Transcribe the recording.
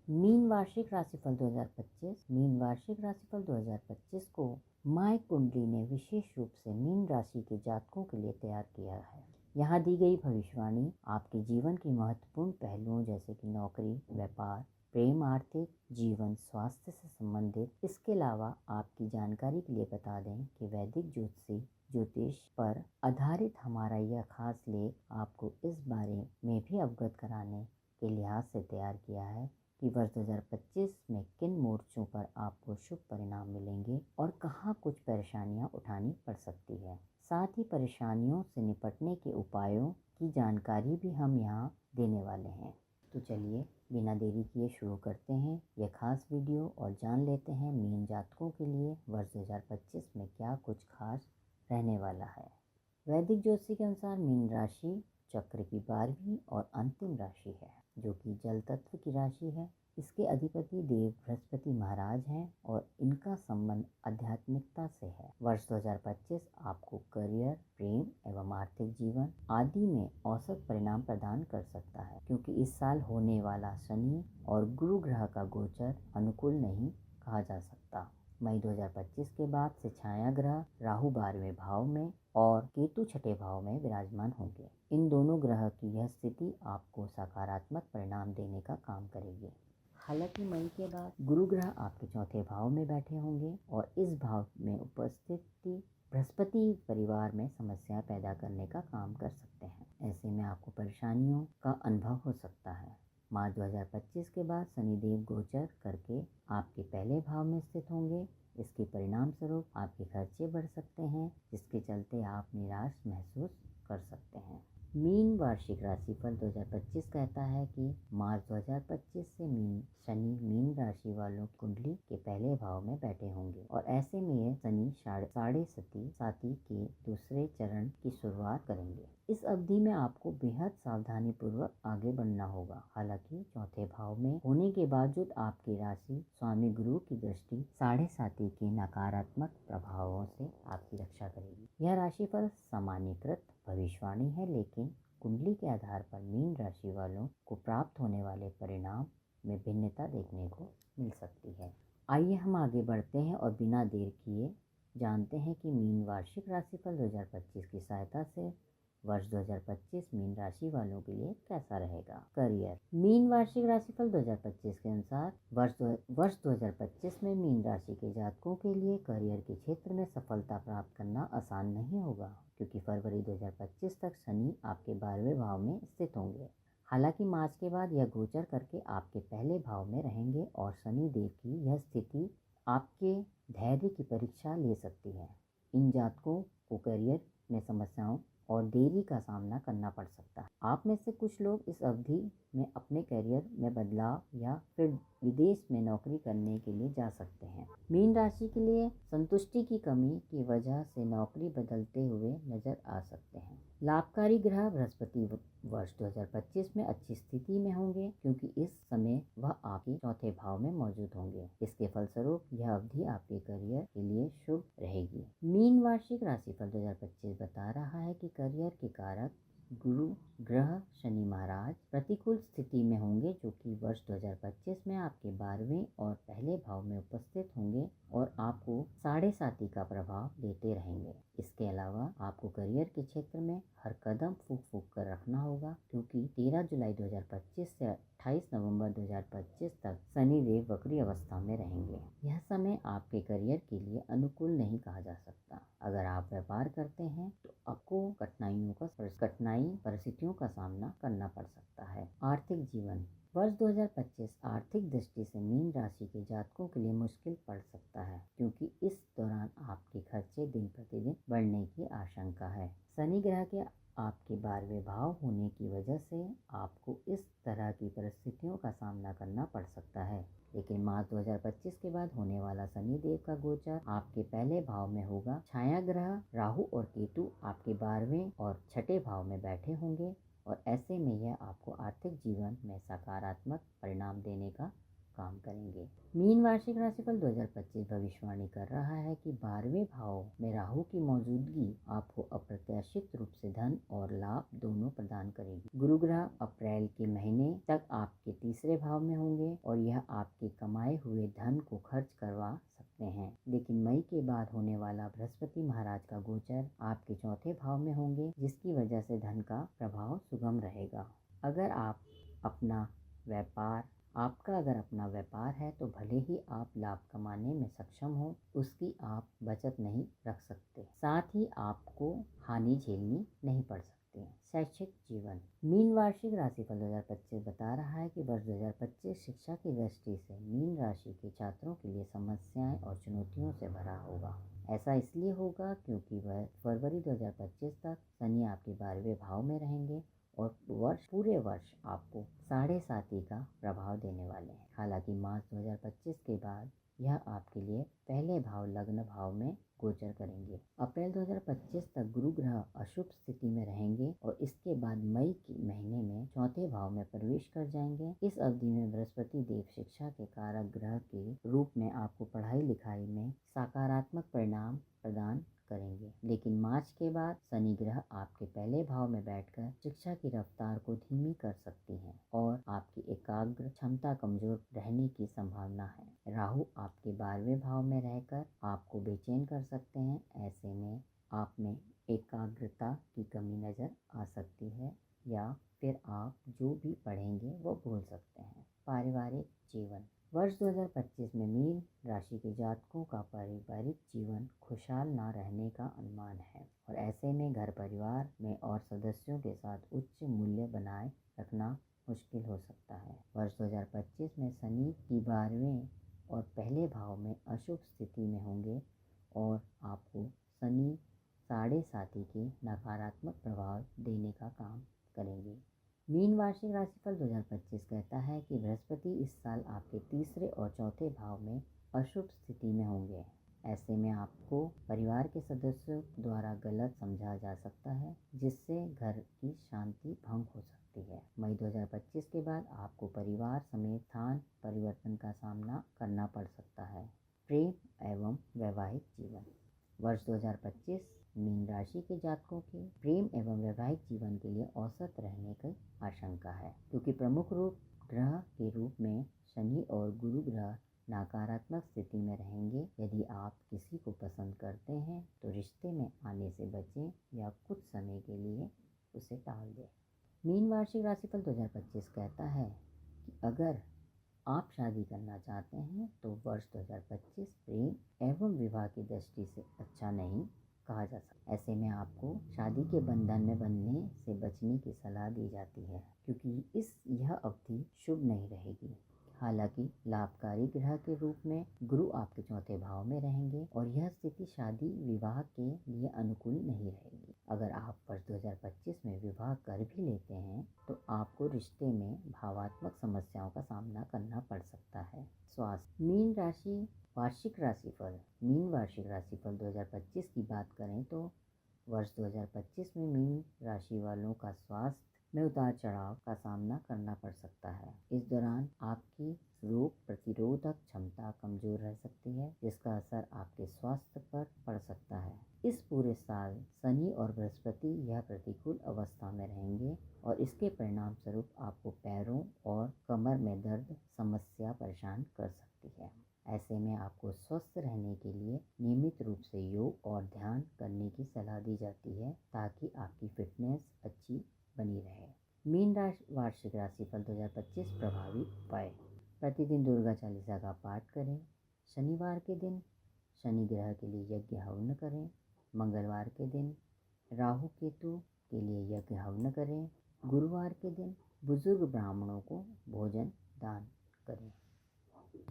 Mean वार्षिक राशिफल 2025। Mean वार्षिक राशिफल 2025 को माय कुंडली ने विशेष रूप से मीन राशि के जातकों के लिए तैयार किया है। यहाँ दी गई भविष्यवाणी आपके जीवन की महत्वपूर्ण पहलुओं जैसे कि नौकरी, व्यापार, प्रेम, आर्थिक जीवन, स्वास्थ्य से संबंधित। इसके अलावा आपकी जानकारी के लिए बता दें कि वैदिक ज्योतिष पर आधारित हमारा यह खास लेख आपको इस बारे में भी अवगत कराने के लिहाज से तैयार किया है कि वर्ष 2025 में किन मोर्चों पर आपको शुभ परिणाम मिलेंगे और कहाँ कुछ परेशानियां उठानी पड़ सकती है। साथ ही परेशानियों से निपटने के उपायों की जानकारी भी हम यहाँ देने वाले हैं। तो चलिए बिना देरी किए शुरू करते हैं यह खास वीडियो और जान लेते हैं मीन जातकों के लिए वर्ष 2025 में क्या कुछ खास रहने वाला है। वैदिक ज्योतिष के अनुसार मीन राशि चक्र की 12वीं और अंतिम राशि है, जो कि जल तत्व की राशि है। इसके अधिपति देव बृहस्पति महाराज हैं और इनका संबंध आध्यात्मिकता से है। वर्ष 2025 आपको करियर, प्रेम एवं आर्थिक जीवन आदि में औसत परिणाम प्रदान कर सकता है, क्योंकि इस साल होने वाला शनि और गुरु ग्रह का गोचर अनुकूल नहीं कहा जा सकता। मई 2025 के बाद से छाया ग्रह राहु 12वें भाव में और केतु छठे भाव में विराजमान होंगे। इन दोनों ग्रह की यह स्थिति आपको सकारात्मक परिणाम देने का काम करेगी। हालांकि मई के बाद गुरु ग्रह आपके चौथे भाव में बैठे होंगे और इस भाव में उपस्थिति बृहस्पति परिवार में समस्याएं पैदा करने का काम कर सकते हैं। ऐसे में आपको परेशानियों का अनुभव हो सकता है। मार्च 2025 के बाद शनिदेव गोचर करके आपके पहले भाव में स्थित होंगे। इसके परिणाम स्वरूप आपके खर्चे बढ़ सकते हैं, जिसके चलते आप निराश महसूस कर सकते हैं। मीन वार्षिक राशिफल 2025 कहता है कि मार्च 2025 से शनि मीन राशि वालों की कुंडली के पहले भाव में बैठे होंगे और ऐसे में ये शनि साढ़े साथी के दूसरे चरण की शुरुआत करेंगे। इस अवधि में आपको बेहद सावधानी पूर्वक आगे बढ़ना होगा। हालांकि चौथे भाव में होने के बावजूद आपकी राशि स्वामी गुरु की दृष्टि साढ़े साथी के नकारात्मक प्रभावों से आपकी रक्षा करेगी। यह राशिफल सामान्यकृत भविष्यवाणी है, लेकिन कुंडली के आधार पर मीन राशि वालों को प्राप्त होने वाले परिणाम में भिन्नता देखने को मिल सकती है। आइए हम आगे बढ़ते हैं और बिना देर किए जानते हैं कि मीन वार्षिक राशिफल 2025 की सहायता से वर्ष 2025 मीन राशि वालों के लिए कैसा रहेगा। करियर। मीन वार्षिक राशिफल 2025 के अनुसार वर्ष 2025 में मीन राशि के जातकों के लिए करियर के क्षेत्र में सफलता प्राप्त करना आसान नहीं होगा, क्योंकि फरवरी 2025 तक शनि आपके 12वें भाव में स्थित होंगे। हालांकि मार्च के बाद यह गोचर करके आपके पहले भाव में रहेंगे और शनि देव की यह स्थिति आपके धैर्य की परीक्षा ले सकती है। इन जातकों को करियर में समस्याओं और देरी का सामना करना पड़ सकता है। आप में से कुछ लोग इस अवधि में अपने करियर में बदलाव या फिर विदेश में नौकरी करने के लिए जा सकते हैं। मीन राशि के लिए संतुष्टि की कमी की वजह से नौकरी बदलते हुए नजर आ सकते हैं। लाभकारी ग्रह बृहस्पति वर्ष 2025 में अच्छी स्थिति में होंगे, क्योंकि इस समय वह आपके चौथे भाव में मौजूद होंगे। इसके फलस्वरूप यह अवधि आपके करियर के लिए शुभ रहेगी। मीन वार्षिक राशिफल 2025 बता रहा है कि करियर के कारक गुरु ग्रह शनि महाराज प्रतिकूल स्थिति में होंगे, जो कि वर्ष 2025 में आपके 12वें और पहले भाव में उपस्थित होंगे और आपको साढ़े साथी का प्रभाव देते रहेंगे। इसके अलावा आपको करियर के क्षेत्र में हर कदम फूक कर रखना होगा, क्योंकि 13 जुलाई 2025 से 28 नवंबर 2025 तक शनि देव वक्री अवस्था में रहेंगे। यह समय आपके करियर के लिए अनुकूल नहीं कहा जा सकता। अगर आप व्यापार करते हैं तो आपको कठिनाई परिस्थितियों का सामना करना पड़ सकता है। आर्थिक जीवन। वर्ष 2025 आर्थिक दृष्टि से मीन राशि के जातकों के लिए मुश्किल पड़ सकता है, क्योंकि इस दौरान आपके खर्चे दिन प्रतिदिन बढ़ने की आशंका है। शनि ग्रह के आपके 12वें भाव होने की वजह से आपको इस तरह की परिस्थितियों का सामना करना पड़ सकता है। लेकिन मार्च 2025 के बाद होने वाला शनि देव का गोचर आपके पहले भाव में होगा। छाया ग्रह राहु और केतु आपके 12वें और छठे भाव में बैठे होंगे और ऐसे में यह आपको आर्थिक जीवन में सकारात्मक परिणाम देने का काम करेंगे। मीन वार्षिक राशिफल 2025 भविष्यवाणी कर रहा है कि 12वें भाव में राहु की मौजूदगी आपको अप्रत्याशित रूप से धन और लाभ दोनों प्रदान करेगी। गुरु ग्रह अप्रैल के महीने तक आपके तीसरे भाव में होंगे और यह आपके कमाए हुए धन को खर्च करवा सकते हैं, लेकिन मई के बाद होने वाला बृहस्पति महाराज का गोचर आपके चौथे भाव में होंगे, जिसकी वजह से धन का प्रभाव सुगम रहेगा। अगर अगर अपना व्यापार है तो भले ही आप लाभ कमाने में सक्षम हो, उसकी आप बचत नहीं रख सकते, साथ ही आपको हानि झेलनी नहीं पड़ सकती। शैक्षिक जीवन। मीन वार्षिक राशिफल 2025 बता रहा है कि वर्ष 2025 शिक्षा की दृष्टि से मीन राशि के छात्रों के लिए समस्याएं और चुनौतियों से भरा होगा। ऐसा इसलिए होगा क्योंकि वह फरवरी 2025 तक शनि आपके 12वें भाव में रहेंगे और पूरे वर्ष आपको 7.5 का प्रभाव देने वाले हैं। हालांकि मार्च 2025 के बाद यह आपके लिए पहले भाव लग्न भाव में गोचर करेंगे। अप्रैल 2025 तक गुरु ग्रह अशुभ स्थिति में रहेंगे और इसके बाद मई के महीने में चौथे भाव में प्रवेश कर जाएंगे। इस अवधि में बृहस्पति देव शिक्षा के कारक ग्रह के रूप में आपको पढ़ाई लिखाई में सकारात्मक परिणाम प्रदान करेंगे, लेकिन मार्च के बाद शनि ग्रह आपके पहले भाव में बैठकर शिक्षा की रफ्तार को धीमी कर सकती है और आपकी एकाग्र क्षमता कमजोर रहने की संभावना है। राहु आपके 12वें भाव में रहकर आपको बेचैन कर सकते हैं। ऐसे में आप में एकाग्रता की कमी नजर आ सकती है या फिर आप जो भी पढ़ेंगे वो भूल सकते हैं। पारिवारिक जीवन। वर्ष 2025 में मीन राशि के जातकों का पारिवारिक जीवन खुशहाल ना रहने का अनुमान है और ऐसे में घर परिवार में और सदस्यों के साथ उच्च मूल्य बनाए रखना मुश्किल हो सकता है। वर्ष 2025 में शनि की 12वें और पहले भाव में अशुभ स्थिति में होंगे और आपको शनि 7.5 के नकारात्मक प्रभाव देने का काम करेंगे। मीन वार्षिक राशिफल 2025 कहता है कि बृहस्पति इस साल आपके तीसरे और चौथे भाव में अशुभ स्थिति में होंगे। ऐसे में आपको परिवार के सदस्यों द्वारा गलत समझा जा सकता है, जिससे घर की शांति भंग हो सकती है। मई 2025 के बाद आपको परिवार समेत स्थान परिवर्तन का सामना करना पड़ सकता है। प्रेम एवं वैवाहिक जीवन। वर्ष 2025 मीन राशि के जातकों के प्रेम एवं वैवाहिक जीवन के लिए औसत रहने की आशंका है, क्योंकि प्रमुख ग्रह के रूप में शनि और गुरु ग्रह नकारात्मक स्थिति में रहेंगे। यदि आप किसी को पसंद करते हैं तो रिश्ते में आने से बचें या कुछ समय के लिए उसे टाल दें। मीन वार्षिक राशिफल 2025 कहता है कि अगर आप शादी करना चाहते हैं तो वर्ष 2025 प्रेम एवं विवाह की दृष्टि से अच्छा नहीं कहा जा सकता। ऐसे में आपको शादी के बंधन में बंधने से बचने की सलाह दी जाती है, क्योंकि यह अवधि शुभ नहीं रहेगी। हालांकि लाभकारी ग्रह के रूप में गुरु आपके चौथे भाव में रहेंगे और यह स्थिति शादी विवाह के लिए अनुकूल नहीं रहेगी। अगर आप वर्ष 2025 में विवाह कर भी लेते हैं तो आपको रिश्ते में भावात्मक समस्याओं का सामना करना पड़ सकता है। स्वास्थ्य। मीन वार्षिक राशिफल 2025 की बात करें तो वर्ष 2025 में मीन राशि वालों का स्वास्थ्य में उतार चढ़ाव का सामना करना पड़ सकता है। इस दौरान आपकी रोग प्रतिरोधक क्षमता कमजोर रह सकती है, जिसका असर आपके स्वास्थ्य पर पड़ सकता है। इस पूरे साल शनि और बृहस्पति यह प्रतिकूल अवस्था में रहेंगे और इसके परिणाम स्वरूप आपको पैरों और कमर में दर्द समस्या परेशान कर सकती है। ऐसे में आपको स्वस्थ रहने के लिए नियमित रूप से योग और ध्यान करने की सलाह दी जाती है, ताकि आपकी फिटनेस अच्छी बनी रहे। मीन वार्षिक राशिफल 2025 प्रभावी उपाय। प्रतिदिन दुर्गा चालीसा का पाठ करें। शनिवार के दिन शनि ग्रह के लिए यज्ञ हवन करें। मंगलवार के दिन राहु केतु के लिए यज्ञ हवन करें। गुरुवार के दिन बुजुर्ग ब्राह्मणों को भोजन दान